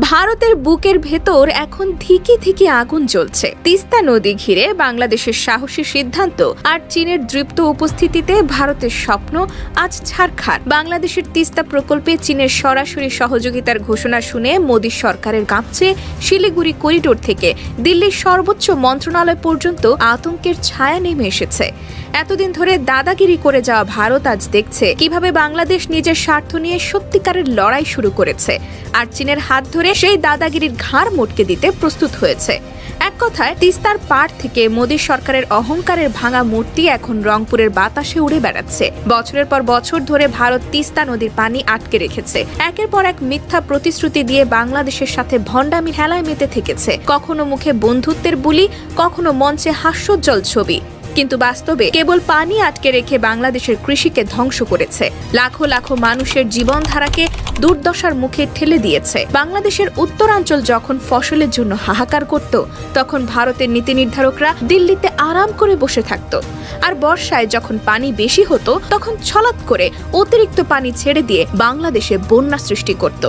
ভারতের বুকের ভেতর এখন ধিকি ধিকি আগুন জ্বলছে। তিস্তা নদী ঘিরে বাংলাদেশের সাহসী সিদ্ধান্ত আর চীনের দৃপ্ত উপস্থিতিতে ভারতের স্বপ্ন আজ ছারখার। বাংলাদেশের তিস্তা প্রকল্পে চীনের সরাসরি সহযোগিতার ঘোষণা শুনে মোদী সরকারের কাঁপছে শিলিগুড়ি করিডোর থেকে দিল্লির সর্বোচ্চ মন্ত্রণালয় পর্যন্ত আতঙ্কের ছায়া নেমে এসেছে। এতদিন ধরে দাদাগিরি করে যাওয়া ভারত আজ দেখছে কিভাবে বাংলাদেশ নিজের স্বার্থ নিয়ে সত্যিকারের লড়াই শুরু করেছে, আর চীনের হাত ধরে সেই দাদাগিরির ঘাড় মটকে দিতে প্রস্তুত হয়েছে। এক কথায় তিস্তার পাড় থেকে মোদী সরকারের অহংকারের ভাঙা মূর্তি এখন রংপুরের বাতাসে উড়ে বেড়াচ্ছে। বছরের পর বছর ধরে ভারত তিস্তা নদীর পানি আটকে রেখেছে, একের পর এক মিথ্যা প্রতিশ্রুতি দিয়ে বাংলাদেশের সাথে ভণ্ডামি খেলায় মেতে থেকেছে। কখনো মুখে বন্ধুত্বের বুলি, কখনো মঞ্চে হাস্যোজ্জ্বল ছবি, কিন্তু বাস্তবে কেবল পানি আটকে রেখে বাংলাদেশের কৃষিকে ধ্বংস করেছে, লাখো লাখো মানুষের জীবনধারাকে দুর্দশার মুখে ঠেলে দিয়েছে। বাংলাদেশের উত্তরাঞ্চল যখন ফসলের জন্য হাহাকার করত, তখন ভারতের নীতি নির্ধারকরা দিল্লিতে আরাম করে বসে থাকত, আর বর্ষায় যখন পানি বেশি হতো তখন ছলাৎ করে অতিরিক্ত পানি ছেড়ে দিয়ে বাংলাদেশে বন্যা সৃষ্টি করত।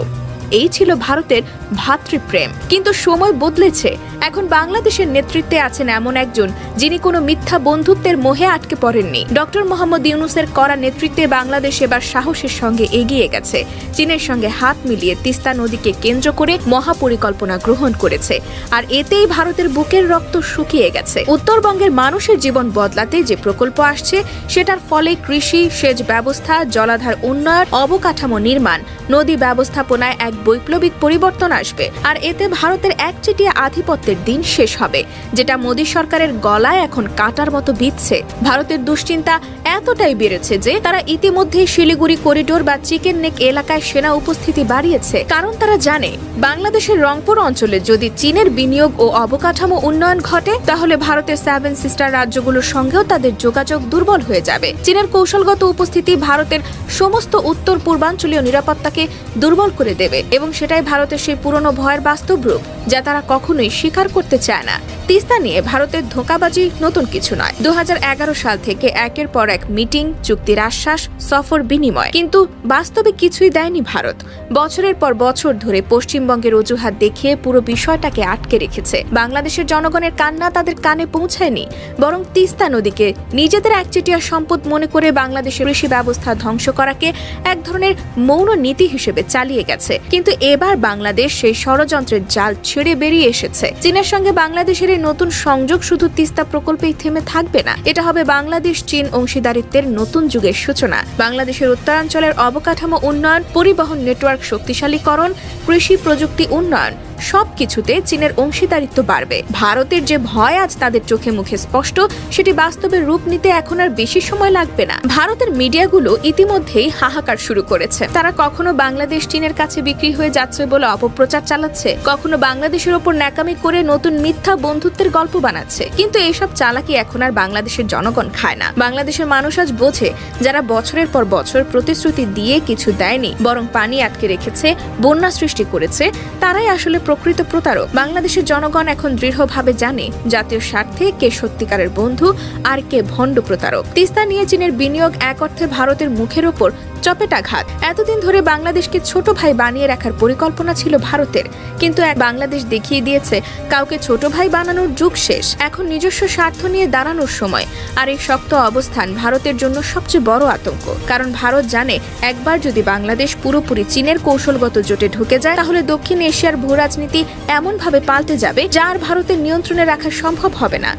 এই ছিল ভারতের ভাতৃপ্রেম। কিন্তু সময় বদলেছে। এখন বাংলাদেশের নেতৃত্বে আছেন এমন একজন যিনি কোনো মিথ্যা বন্ধুত্বের মোহে আটকে পড়েননি। ডক্টর মোহাম্মদ ইউনূসের কড়া নেতৃত্বে বাংলাদেশ এবার সাহসের সঙ্গে এগিয়ে গেছে। চীনের সঙ্গে হাত মিলিয়ে তিস্তা নদীকে কেন্দ্র করে মহাপরিকল্পনা গ্রহণ করেছে, আর এতেই ভারতের বুকের রক্ত শুকিয়ে গেছে। উত্তরবঙ্গের মানুষের জীবন বদলাতে যে প্রকল্প আসছে, সেটার ফলে কৃষি, সেচ ব্যবস্থা, জলাধার উন্নয়ন, অবকাঠামো নির্মাণ, নদী ব্যবস্থাপনায় এক বৈপ্লবিক পরিবর্তন আসবে। আর এতে ভারতের একচেটিয়া আধিপত্যের দিন শেষ হবে, যেটা মোদী সরকারের গলায় এখন কাঁটার মতো বিঁধছে। ভারতের দুশ্চিন্তা এতটাই বেড়েছে যে তারা ইতিমধ্যেই শিলিগুড়ি করিডোর বা চিকেন নেক এলাকায় সেনা উপস্থিতি বাড়িয়েছে। কারণ তারা জানে, বাংলাদেশের রংপুর অঞ্চলে যদি চীনের বিনিয়োগ ও অবকাঠামো উন্নয়ন ঘটে, তাহলে ভারতের 7 সিস্টার রাজ্যগুলোর সঙ্গেও তাদের যোগাযোগ দুর্বল হয়ে যাবে। চীনের কৌশলগত উপস্থিতি ভারতের সমস্ত উত্তর পূর্বাঞ্চলীয় নিরাপত্তাকে দুর্বল করে দেবে, এবং সেটাই ভারতের সেই পুরনো ভয়ের বাস্তব রূপ, যা তারা কখনোই স্বীকার করতে চায় না। তিস্তা নিয়ে ভারতের ধোঁকাবাজি নতুন কিছু নয়। 2011 সাল থেকে একের পর এক মিটিং, চুক্তির আশ্বাস, সফর বিনিময়, কিন্তু বাস্তবে কিছুই দেয়নি ভারত। বছরের পর বছর ধরে পশ্চিমবঙ্গের অজুহাত দেখিয়ে পুরো বিষয়টাকে আটকে রেখেছে। বাংলাদেশের জনগণের কান্না তাদের কানে পৌঁছায়নি, বরং তিস্তা নদীকে নিজেদের একচেটিয়া সম্পদ মনে করে বাংলাদেশের কৃষি ব্যবস্থা ধ্বংস করাকে এক ধরনের মৌন নীতি হিসেবে চালিয়ে গেছে। কিন্তু এবার বাংলাদেশ সেই ষড়যন্ত্রের জাল ছেড়ে বেরিয়ে এসেছে। চীনের সঙ্গে বাংলাদেশের এই নতুন সংযোগ শুধু তিস্তা প্রকল্পেই থেমে থাকবে না, এটা হবে বাংলাদেশ চীন অংশীদারিত্বের নতুন যুগের সূচনা। বাংলাদেশের উত্তরাঞ্চলের অবকাঠামো উন্নয়ন, পরিবহন নেটওয়ার্ক শক্তিশালীকরণ, কৃষি প্রযুক্তি উন্নয়ন, সবকিছুতে চীনের অংশীদারিত্ব বাড়বে। ভারতের যে ভয় আজ তাদের চোখে মুখে স্পষ্ট, সেটি বাস্তবে রূপ নিতে এখন আর বেশি সময় লাগবে না। ভারতের মিডিয়াগুলো ইতিমধ্যেই হাহাকার শুরু করেছে। তারা কখনো বাংলাদেশ চীনের কাছে বিক্রি হয়ে যাচ্ছে বলে অপপ্রচার চালাচ্ছে, কখনো বাংলাদেশের ওপর ন্যাকামি করে নতুন মিথ্যা বন্ধুত্বের গল্প বানাচ্ছে। কিন্তু এইসব চালাকি এখন আর বাংলাদেশের জনগণ খায় না। বাংলাদেশের মানুষ আজ বোঝে, যারা বছরের পর বছর প্রতিশ্রুতি দিয়ে কিছু দেয়নি, বরং পানি আটকে রেখেছে, বন্যা সৃষ্টি করেছে, তারাই আসলে প্রকৃত প্রতারক। বাংলাদেশের জনগণ এখন দৃঢ়ভাবে জানে জাতীয় স্বার্থে কে সত্যিকারের বন্ধু আর কে ভণ্ড প্রতারক। তিস্তা নিয়ে চীনের বিনিয়োগ এক অর্থে ভারতের মুখের ওপর চপেটাঘাত। এতদিন ধরে বাংলাদেশকে ছোট ভাই বানিয়ে রাখার পরিকল্পনা ছিল ভারতের, কিন্তু বাংলাদেশ দেখিয়ে দিয়েছে কাউকে ছোট ভাই বানানোর যুগ শেষ। এখন নিজস্ব স্বার্থ নিয়ে দাঁড়ানোর সময়। আর এই শক্ত অবস্থান ভারতের জন্য সবচেয়ে বড় আতঙ্ক। কারণ ভারত জানে, একবার যদি বাংলাদেশ পুরোপুরি চীনের কৌশলগত জোটে ঢুকে যায়, তাহলে দক্ষিণ এশিয়ার ভূরাজনীতি এমনভাবে পাল্টে যাবে যা আর ভারতের নিয়ন্ত্রণে রাখা সম্ভব হবে না।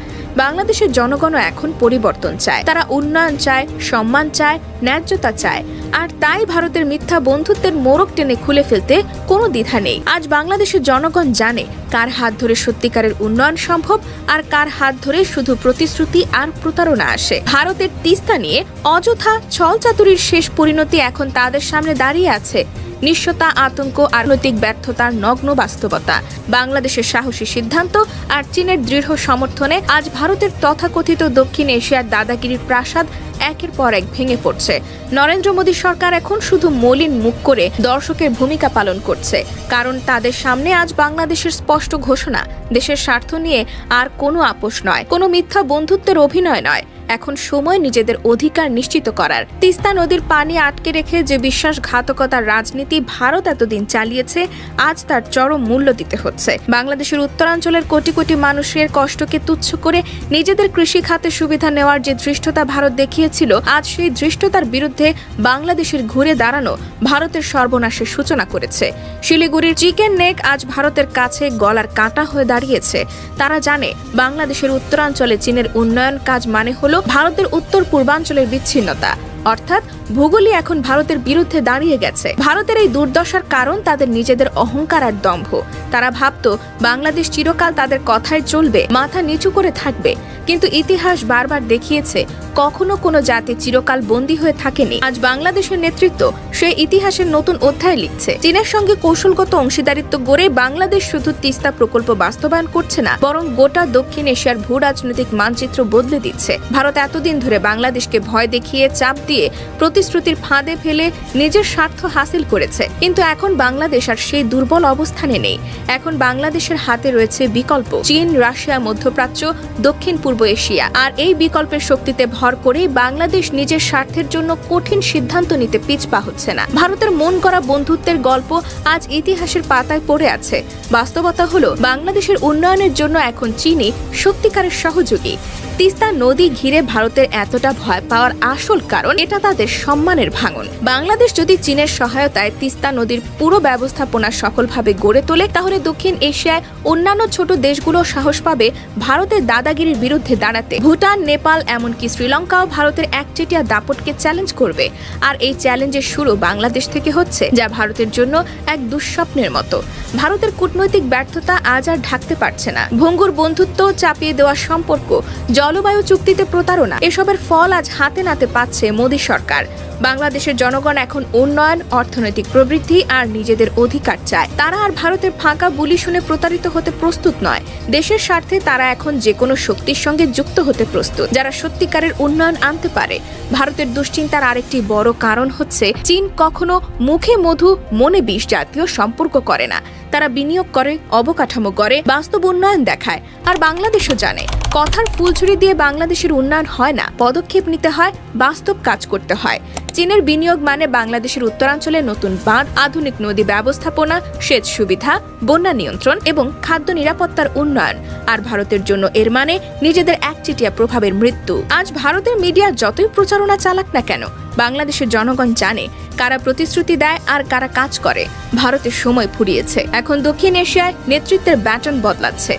বাংলাদেশের জনগণও এখন পরিবর্তন চায়। তারা উন্নয়ন চায়, সম্মান চায়, ন্যায্যতা চায়। আর তাই ভারতের মিথ্যা বন্ধুত্বের মোড়ক টেনে খুলে ফেলতে কোনো দ্বিধা নেই। আজ বাংলাদেশের জনগণ জানে কার হাত ধরে সত্যিকারের উন্নয়ন সম্ভব, আর কার হাত ধরে শুধু প্রতিশ্রুতি আর প্রতারণা আসে। ভারতের তিস্তা নিয়ে অযথা ছলচাতুরির শেষ পরিণতি এখন তাদের সামনে দাঁড়িয়ে আছে। নিঃস্বতা, আতঙ্ক আর নৈতিক ব্যর্থতার নগ্ন বাস্তবতা। বাংলাদেশের সাহসী সিদ্ধান্ত আর চীনের দৃঢ় সমর্থনে আজ ভারতের তথাকথিত দক্ষিণ এশিয়ার দাদাগিরির প্রাসাদ একের পর এক ভেঙে পড়ছে। নরেন্দ্র মোদী সরকার এখন শুধু মলিন মুখ করে দর্শকের ভূমিকা পালন করছে, কারণ তাদের সামনে আজ বাংলাদেশের স্পষ্ট ঘোষণা, দেশের স্বার্থ নিয়ে আর কোনো আপোষ নয়, কোনো মিথ্যা বন্ধুত্বের অভিনয় নয়। এখন সময় নিজেদের অধিকার নিশ্চিত করার। তিস্তা নদীর পানি আটকে রেখে যে বিশ্বাসঘাতকতার রাজনীতি ভারত এতদিন চালিয়েছে, আজ তার চরম মূল্য দিতে হচ্ছে। বাংলাদেশের উত্তরাঞ্চলের কোটি কোটি মানুষের কষ্টকে তুচ্ছ করে নিজেদের কৃষি খাতে সুবিধা নেওয়ার যে ধৃষ্টতা ভারত দেখিয়েছিল, আজ সেই ধৃষ্টতার বিরুদ্ধে বাংলাদেশের ঘুরে দাঁড়ানো ভারতের সর্বনাশের সূচনা করেছে। শিলিগুড়ির চিকেন নেক আজ ভারতের কাছে গলার কাঁটা হয়ে দাঁড়িয়েছে। তারা জানে বাংলাদেশের উত্তরাঞ্চলে চীনের উন্নয়ন কাজ মানে হলো ভারতের উত্তর পূর্বাঞ্চলের বিচ্ছিন্নতা, অর্থাৎ ভূগোলই এখন ভারতের বিরুদ্ধে দাঁড়িয়ে গেছে। ভারতের এই দুর্দশার কারণ তাদের নিজেদের অহংকার আর দম্ভ। তারা ভাবত বাংলাদেশ চিরকাল তাদের কথায় চলবে, মাথা নিচু করে থাকবে, কিন্তু ইতিহাস বারবার দেখিয়েছে কখনো কোনো জাতি চিরকাল বন্দী হয়ে থাকেনি। আজ বাংলাদেশের নেতৃত্ব সেই ইতিহাসের নতুন অধ্যায় লিখছে। চীনের সঙ্গে কৌশলগত অংশীদারিত্ব গড়ে বাংলাদেশ শুধু তিস্তা প্রকল্প বাস্তবায়ন করছে না, বরং গোটা দক্ষিণ এশিয়ার ভূ রাজনৈতিক মানচিত্র বদলে দিচ্ছে। ভারত এতদিন ধরে বাংলাদেশকে ভয় দেখিয়ে, চাপ দিয়ে, প্রতিশ্রুতির ফাঁদে ফেলে নিজের স্বার্থ হাসিল করেছে, কিন্তু এখন বাংলাদেশ আর সেই দুর্বল অবস্থানে নেই। এখন বাংলাদেশের হাতে রয়েছে বিকল্প: চীন, রাশিয়া, মধ্যপ্রাচ্য, দক্ষিণ পূর্ব এশিয়া। আর এই বিকল্পের শক্তিতে ভর করে বাংলাদেশ নিজের স্বার্থের জন্য কঠিন সিদ্ধান্ত নিতে পিছপা হচ্ছে না। ভারতের মন করা বন্ধুত্বের গল্প আজ ইতিহাসের পাতায় পড়ে আছে। বাস্তবতা হলো বাংলাদেশের উন্নয়নের জন্য এখন চীনই সত্যিকারের সহযোগী। তিস্তা নদী ঘিরে ভারতের এতটা ভয় পাওয়ার আসল কারণ এটা তাদের সম্মানের ভাঙন। বাংলাদেশ যদি চীনের সহায়তায় তিস্তা নদীর পুরো ব্যবস্থাপনা সফলভাবে গড়ে তোলে, তাহলে দক্ষিণ এশিয়ায় অন্যান্য ছোট দেশগুলো সাহস পাবে ভারতের দাদাগিরির বিরুদ্ধে দাঁড়াতে। ভুটান, নেপাল, এমনকি শ্রীলঙ্কাও ভারতের একচেটিয়া দাপটকে চ্যালেঞ্জ করবে। আর এই চ্যালেঞ্জের শুরু বাংলাদেশ থেকে হচ্ছে, যা ভারতের জন্য এক দুঃস্বপ্নের মতো। ভারতের কূটনৈতিক ব্যর্থতা আজ আর ঢাকতে পারছে না। ভঙ্গুর বন্ধুত্ব, চাপিয়ে দেওয়া সম্পর্ক, জলবায়ু চুক্তিতে প্রতারণা, এসবের ফল আজ হাতে নাতে পাচ্ছে মোদী সরকার। বাংলাদেশের জনগণ এখন উন্নয়ন, অর্থনৈতিক প্রবৃদ্ধি আর নিজেদের অধিকার চায়। তারা আর ভারতের ফাঁকা বুলি শুনে প্রতারিত হতে প্রস্তুত নয়। দেশের স্বার্থে তারা এখন যে কোনো শক্তির সঙ্গে যুক্ত হতে প্রস্তুত, যারা সত্যিকারের উন্নয়ন আনতে পারে। ভারতের দুশ্চিন্তার আরেকটি বড় কারণ হচ্ছে চীন কখনো মুখে মধু মনে বিষ জাতীয় সম্পর্ক করে না। তারা বিনিয়োগ করে, অবকাঠামো করে, বাস্তব উন্নয়ন দেখায়। আর বাংলাদেশও জানে কথার ফুলঝুরি দিয়ে বাংলাদেশের উন্নয়ন হয় না, পদক্ষেপ নিতে হয়, বাস্তব কাজ করতে হয়। চীনের বিনিয়োগ মানে বাংলাদেশের উত্তরাঞ্চলে নতুন বাঁধ, আধুনিক নদী ব্যবস্থাপনা, সেচ সুবিধা, বন্যা নিয়ন্ত্রণ এবং খাদ্য নিরাপত্তার উন্নয়ন। আর ভারতের জন্য এর মানে নিজেদের একচেটিয়া প্রভাবের মৃত্যু। আজ ভারতের মিডিয়া যতই প্রচারণা চালাক না কেন, বাংলাদেশের জনগণ জানে কারা প্রতিশ্রুতি দেয় আর কারা কাজ করে। ভারতের সময় ফুরিয়েছে। এখন দক্ষিণ এশিয়ায় নেতৃত্বের ব্যাটন বদলাচ্ছে।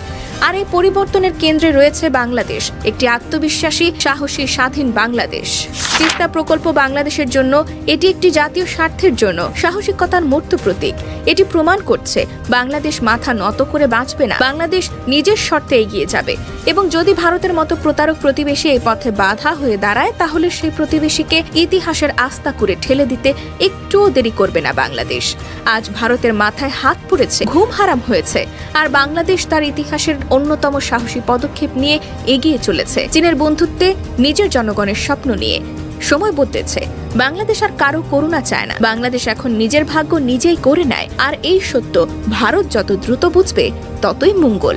আর এই পরিবর্তনের কেন্দ্রে রয়েছে বাংলাদেশ, একটি আত্মবিশ্বাসী, সাহসী, স্বাধীন বাংলাদেশ। তিস্তা প্রকল্প বাংলাদেশের জন্য এটি একটি জাতীয় স্বার্থের জন্য সাহসিকতার মূর্ত প্রতীক। এটি প্রমাণ করছে বাংলাদেশ মাথা নত করে বাঁচবে না, বাংলাদেশ নিজের শর্তে এগিয়ে যাবে। এবং যদি ভারতের মতো প্রতারক প্রতিবেশী এই পথে বাধা হয়ে দাঁড়ায়, তাহলে সেই প্রতিবেশীকে ইতিহাসের আস্থা করে ঠেলে দিতে একটুও দেরি করবে না বাংলাদেশ। আজ ভারতের মাথায় হাত পড়েছে, ঘুম হারাম হয়েছে, আর বাংলাদেশ তার ইতিহাসের অন্যতম সাহসী পদক্ষেপ নিয়ে এগিয়ে চলেছে চীনের বন্ধুত্বে, নিজের জনগণের স্বপ্ন নিয়ে। সময় বদলেছে, বাংলাদেশ আর কারো করুণা চায় না। বাংলাদেশ এখন নিজের ভাগ্য নিজেই করে নেয়। আর এই সত্য ভারত যত দ্রুত বুঝবে, ততই মঙ্গল।